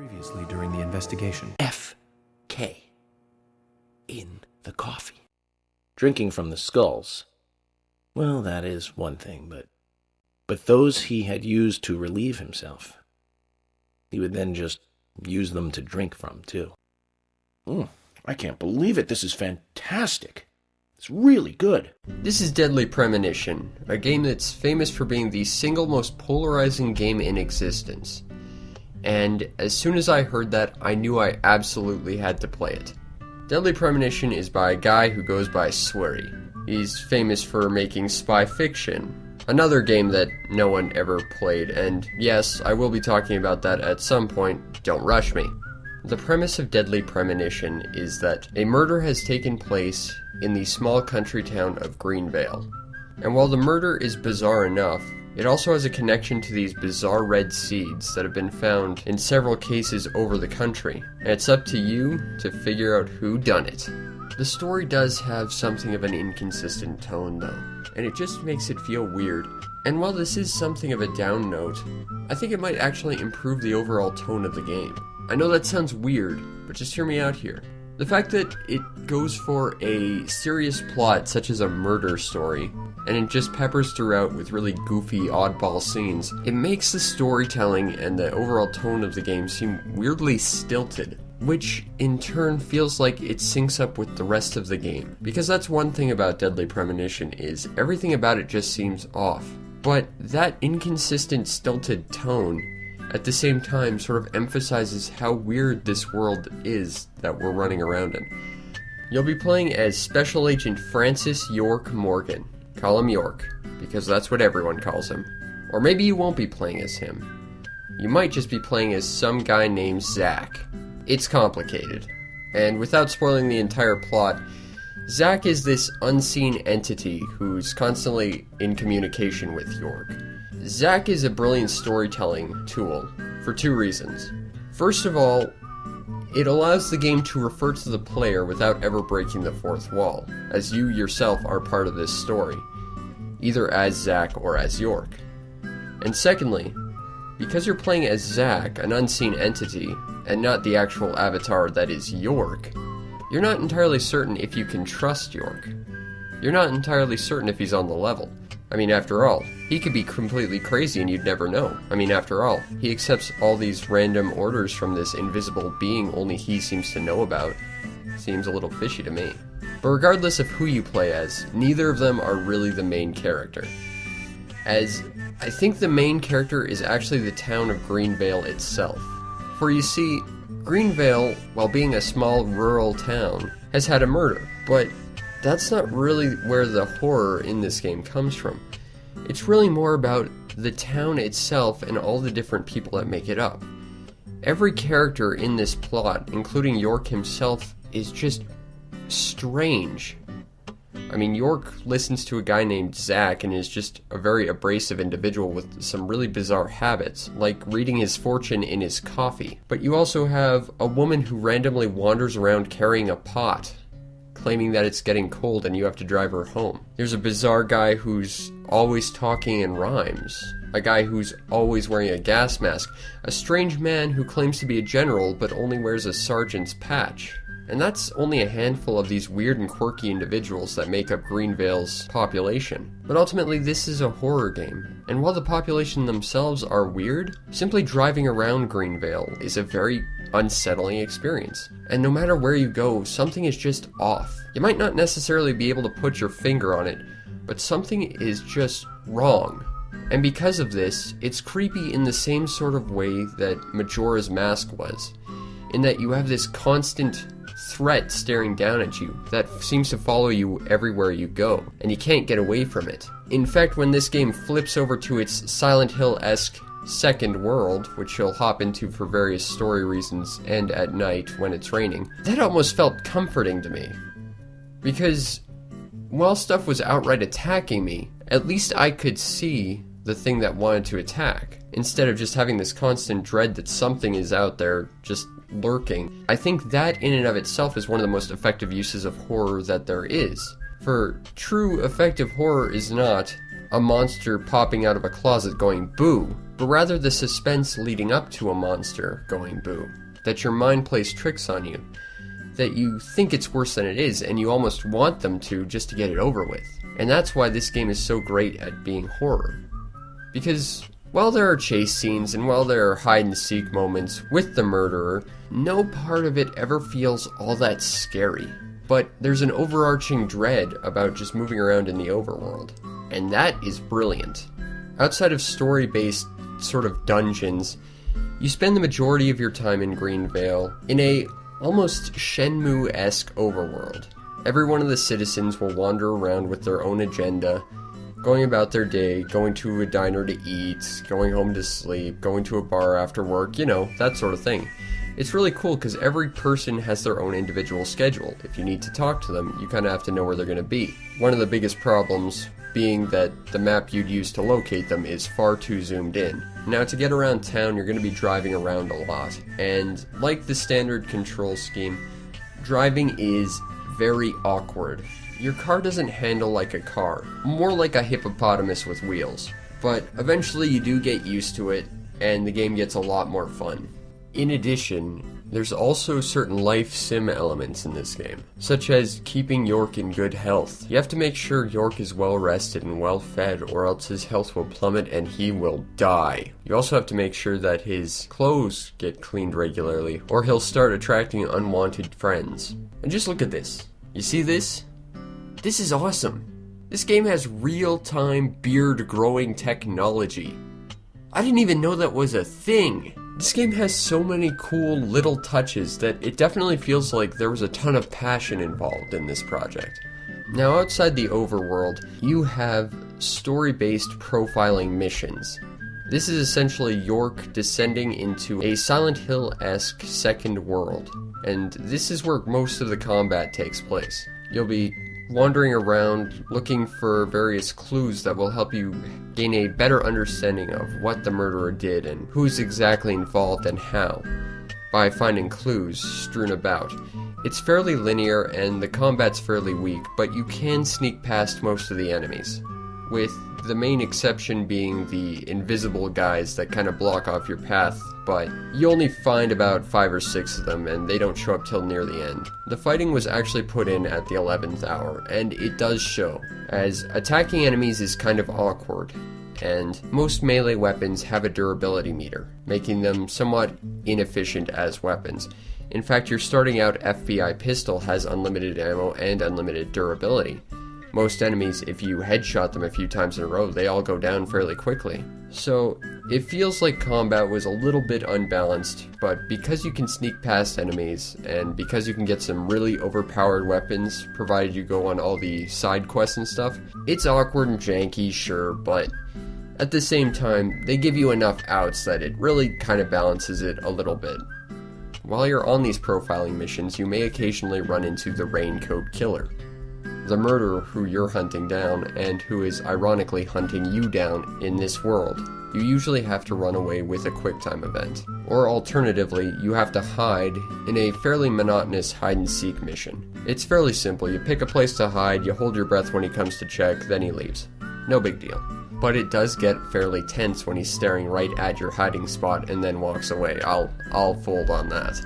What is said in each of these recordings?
Previously during the investigation. F.K. in the coffee. Drinking from the skulls. Well, that is one thing, but those he had used to relieve himself, he would then just use them to drink from, too. I can't believe it. This is fantastic. It's really good. This is Deadly Premonition, a game that's famous for being the single most polarizing game in existence. And as soon as I heard that, I knew I absolutely had to play it. Deadly Premonition is by a guy who goes by Swery. He's famous for making Spy Fiction, another game that no one ever played, and yes, I will be talking about that at some point, don't rush me. The premise of Deadly Premonition is that a murder has taken place in the small country town of Greenvale. And while the murder is bizarre enough, it also has a connection to these bizarre red seeds that have been found in several cases over the country, and it's up to you to figure out who done it. The story does have something of an inconsistent tone though, and it just makes it feel weird. And while this is something of a down note, I think it might actually improve the overall tone of the game. I know that sounds weird, but just hear me out here. The fact that it goes for a serious plot such as a murder story, and it just peppers throughout with really goofy, oddball scenes, it makes the storytelling and the overall tone of the game seem weirdly stilted, which in turn feels like it syncs up with the rest of the game. Because that's one thing about Deadly Premonition, is everything about it just seems off. But that inconsistent, stilted tone at the same time sort of emphasizes how weird this world is that we're running around in. You'll be playing as Special Agent Francis York Morgan. Call him York, because that's what everyone calls him. Or maybe you won't be playing as him. You might just be playing as some guy named Zach. It's complicated. And without spoiling the entire plot, Zach is this unseen entity who's constantly in communication with York. Zach is a brilliant storytelling tool for two reasons. First of all, it allows the game to refer to the player without ever breaking the fourth wall, as you yourself are part of this story, either as Zach or as York. And secondly, because you're playing as Zach, an unseen entity, and not the actual avatar that is York, you're not entirely certain if you can trust York. You're not entirely certain if he's on the level. I mean, after all, he could be completely crazy and you'd never know. I mean, after all, he accepts all these random orders from this invisible being only he seems to know about. Seems a little fishy to me. But regardless of who you play as, neither of them are really the main character. As I think the main character is actually the town of Greenvale itself. For you see, Greenvale, while being a small rural town, has had a murder, but that's not really where the horror in this game comes from. It's really more about the town itself and all the different people that make it up. Every character in this plot, including York himself, is just strange. I mean, York listens to a guy named Zach and is just a very abrasive individual with some really bizarre habits, like reading his fortune in his coffee. But you also have a woman who randomly wanders around carrying a pot, claiming that it's getting cold and you have to drive her home. There's a bizarre guy who's always talking in rhymes, a guy who's always wearing a gas mask, a strange man who claims to be a general but only wears a sergeant's patch. And that's only a handful of these weird and quirky individuals that make up Greenvale's population. But ultimately, this is a horror game. And while the population themselves are weird, simply driving around Greenvale is a very unsettling experience. And no matter where you go, something is just off. You might not necessarily be able to put your finger on it, but something is just wrong. And because of this, it's creepy in the same sort of way that Majora's Mask was, in that you have this constant threat staring down at you that seems to follow you everywhere you go, and you can't get away from it. In fact, when this game flips over to its Silent Hill-esque second world, which you'll hop into for various story reasons and at night when it's raining, that almost felt comforting to me. Because while stuff was outright attacking me, at least I could see the thing that wanted to attack, instead of just having this constant dread that something is out there just lurking. I think that in and of itself is one of the most effective uses of horror that there is. For true effective horror is not a monster popping out of a closet going boo, but rather the suspense leading up to a monster going boo. That your mind plays tricks on you, that you think it's worse than it is, and you almost want them to just to get it over with. And that's why this game is so great at being horror. Because while there are chase scenes and while there are hide-and-seek moments with the murderer, no part of it ever feels all that scary. But there's an overarching dread about just moving around in the overworld, and that is brilliant. Outside of story-based sort of dungeons, you spend the majority of your time in Greenvale in a almost Shenmue-esque overworld. Every one of the citizens will wander around with their own agenda, going about their day, going to a diner to eat, going home to sleep, going to a bar after work, that sort of thing. It's really cool because every person has their own individual schedule. If you need to talk to them, you kind of have to know where they're going to be. One of the biggest problems being that the map you'd use to locate them is far too zoomed in. Now, to get around town, you're going to be driving around a lot, and like the standard control scheme, driving is very awkward. Your car doesn't handle like a car, more like a hippopotamus with wheels, but eventually you do get used to it, and the game gets a lot more fun. In addition, there's also certain life sim elements in this game, such as keeping York in good health. You have to make sure York is well rested and well fed, or else his health will plummet and he will die. You also have to make sure that his clothes get cleaned regularly, or he'll start attracting unwanted friends. And just look at this. You see this? This is awesome. This game has real-time beard-growing technology. I didn't even know that was a thing. This game has so many cool little touches that it definitely feels like there was a ton of passion involved in this project. Now, outside the overworld, you have story-based profiling missions. This is essentially York descending into a Silent Hill-esque second world, and this is where most of the combat takes place. You'll be wandering around looking for various clues that will help you gain a better understanding of what the murderer did and who's exactly involved and how, by finding clues strewn about. It's fairly linear and the combat's fairly weak, but you can sneak past most of the enemies, with the main exception being the invisible guys that kind of block off your path, but you only find about 5 or 6 of them, and they don't show up till near the end. The fighting was actually put in at the 11th hour, and it does show, as attacking enemies is kind of awkward, and most melee weapons have a durability meter, making them somewhat inefficient as weapons. In fact, your starting out FBI pistol has unlimited ammo and unlimited durability. Most enemies, if you headshot them a few times in a row, they all go down fairly quickly. So, it feels like combat was a little bit unbalanced, but because you can sneak past enemies, and because you can get some really overpowered weapons, provided you go on all the side quests and stuff, it's awkward and janky, sure, but at the same time, they give you enough outs that it really kind of balances it a little bit. While you're on these profiling missions, you may occasionally run into the Raincoat Killer, the murderer who you're hunting down and who is ironically hunting you down in this world. You usually have to run away with a QuickTime event, or alternatively, you have to hide in a fairly monotonous hide-and-seek mission. It's fairly simple. You pick a place to hide, you hold your breath when he comes to check, then he leaves. No big deal. But it does get fairly tense when he's staring right at your hiding spot and then walks away. I'll fold on that.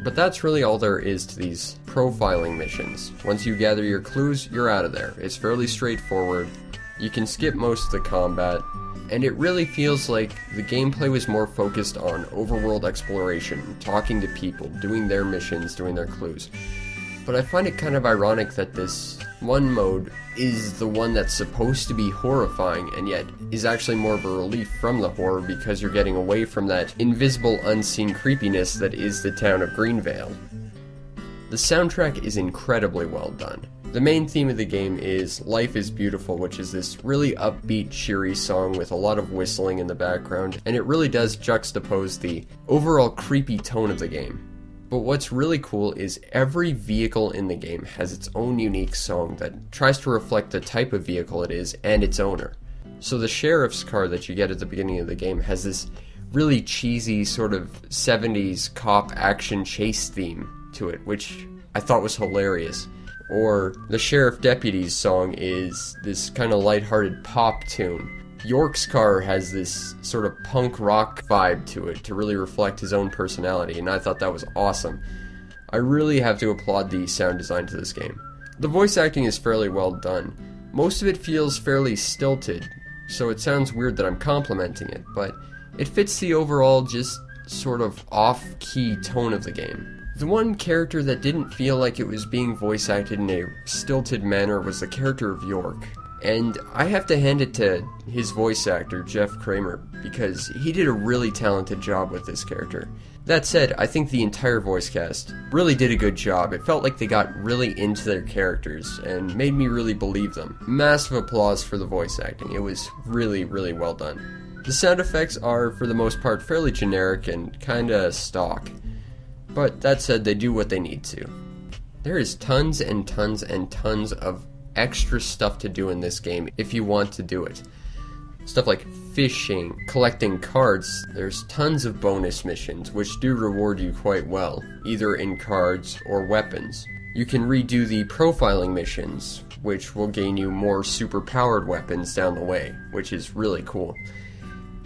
But that's really all there is to these profiling missions. Once you gather your clues, you're out of there. It's fairly straightforward. You can skip most of the combat, and it really feels like the gameplay was more focused on overworld exploration, talking to people, doing their missions, doing their clues. But I find it kind of ironic that this one mode is the one that's supposed to be horrifying and yet is actually more of a relief from the horror because you're getting away from that invisible, unseen creepiness that is the town of Greenvale. The soundtrack is incredibly well done. The main theme of the game is Life is Beautiful, which is this really upbeat, cheery song with a lot of whistling in the background, and it really does juxtapose the overall creepy tone of the game. But what's really cool is every vehicle in the game has its own unique song that tries to reflect the type of vehicle it is and its owner. So the sheriff's car that you get at the beginning of the game has this really cheesy sort of 70s cop action chase theme to it, which I thought was hilarious. Or the sheriff deputy's song is this kind of lighthearted pop tune. York's car has this sort of punk rock vibe to it to really reflect his own personality, and I thought that was awesome. I really have to applaud the sound design to this game. The voice acting is fairly well done. Most of it feels fairly stilted, so it sounds weird that I'm complimenting it, but it fits the overall just sort of off-key tone of the game. The one character that didn't feel like it was being voice acted in a stilted manner was the character of York. And I have to hand it to his voice actor, Jeff Kramer, because he did a really talented job with this character. That said, I think the entire voice cast really did a good job. It felt like they got really into their characters and made me really believe them. Massive applause for the voice acting. It was really, really well done. The sound effects are, for the most part, fairly generic and kinda stock. But that said, they do what they need to. There is tons and tons and tons of extra stuff to do in this game if you want to do it. Stuff like fishing, collecting cards. There's tons of bonus missions which do reward you quite well, either in cards or weapons. You can redo the profiling missions, which will gain you more super-powered weapons down the way, which is really cool.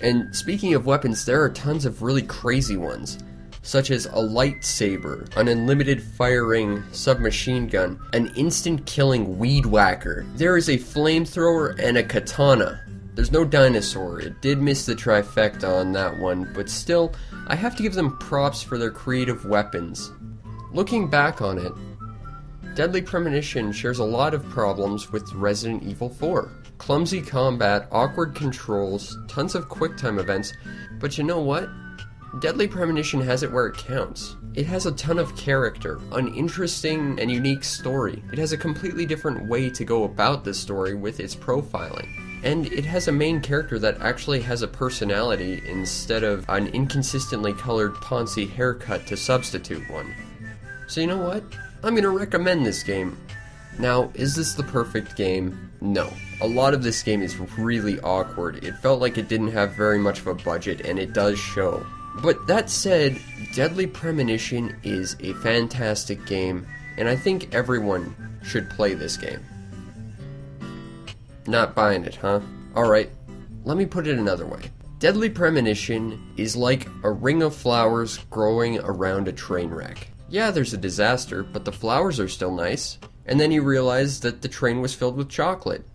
And speaking of weapons, there are tons of really crazy ones, such as a lightsaber, an unlimited firing submachine gun, an instant killing weed whacker. There is a flamethrower and a katana. There's no dinosaur. It did miss the trifecta on that one, but still, I have to give them props for their creative weapons. Looking back on it, Deadly Premonition shares a lot of problems with Resident Evil 4. Clumsy combat, awkward controls, tons of QuickTime events, but you know what? Deadly Premonition has it where it counts. It has a ton of character, an interesting and unique story. It has a completely different way to go about the story with its profiling. And it has a main character that actually has a personality instead of an inconsistently colored Ponzi haircut to substitute one. So you know what? I'm gonna recommend this game. Now, is this the perfect game? No. A lot of this game is really awkward. It felt like it didn't have very much of a budget, and it does show. But that said, Deadly Premonition is a fantastic game, and I think everyone should play this game. Not buying it, huh? Alright, let me put it another way. Deadly Premonition is like a ring of flowers growing around a train wreck. Yeah, there's a disaster, but the flowers are still nice. And then you realize that the train was filled with chocolate.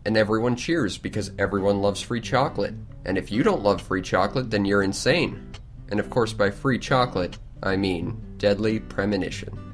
And everyone cheers because everyone loves free chocolate. And if you don't love free chocolate, then you're insane. And of course, by free chocolate, I mean Deadly Premonition.